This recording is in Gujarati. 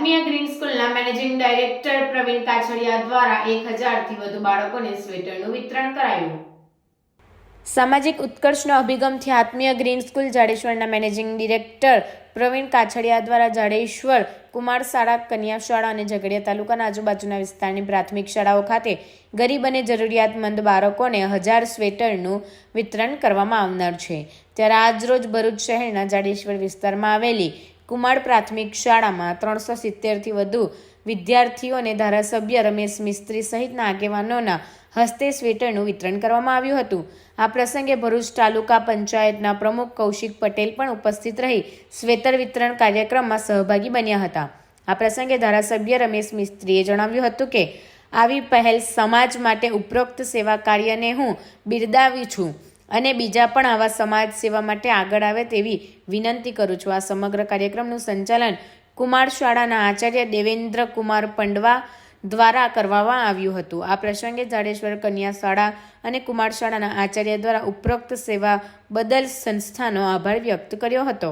આત્મીય ગ્રીન સ્કૂલના મેનેજિંગ ડાયરેક્ટર પ્રવીણ કાછડિયા દ્વારા 1000થી વધુ બાળકોને સ્વેટરનું વિતરણ કરાયું. સામાજિક ઉત્કર્ષનો અભિગમથી આત્મીય ગ્રીન સ્કૂલ જાડેશ્વરના મેનેજિંગ ડિરેક્ટર પ્રવીણ કાછડિયા દ્વારા જાડેશ્વર કુમાર શાળા, કન્યા શાળા અને ઝઘડિયા તાલુકાના આજુબાજુના વિસ્તારની પ્રાથમિક શાળાઓ ખાતે ગરીબ અને જરૂરિયાતમંદ બાળકોને 1000 સ્વેટરનું વિતરણ કરવામાં આવનાર છે. ત્યારે આજરોજ ભરૂચ શહેરના જાડેશ્વર વિસ્તારમાં આવેલી કુમાર પ્રાથમિક શાળામાં 370થી વધુ વિદ્યાર્થીઓ અને ધારાસભ્ય રમેશ મિસ્ત્રી સહિતના આગેવાનોના હસ્તે સ્વેટરનું વિતરણ કરવામાં આવ્યું હતું. આ પ્રસંગે ભરૂચ તાલુકા પંચાયતના પ્રમુખ કૌશિક પટેલ પણ ઉપસ્થિત રહી સ્વેટર વિતરણ કાર્યક્રમમાં સહભાગી બન્યા હતા. આ પ્રસંગે ધારાસભ્ય રમેશ મિસ્ત્રીએ જણાવ્યું હતું કે આવી પહેલ સમાજ માટે ઉપરોક્ત સેવા કાર્યને હું બિરદાવી છું અને બીજા પણ આવા સમાજ સેવા માટે આગળ આવે તેવી વિનંતી કરું છું. આ સમગ્ર કાર્યક્રમનું સંચાલન કુમાર શાળાના આચાર્ય દેવેન્દ્ર કુમાર પંડવા દ્વારા કરવામાં આવ્યું હતું. આ પ્રસંગે જાડેશ્વર કન્યા શાળા અને કુમાર શાળાના આચાર્ય દ્વારા ઉપરોક્ત સેવા બદલ સંસ્થાનો આભાર વ્યક્ત કર્યો હતો.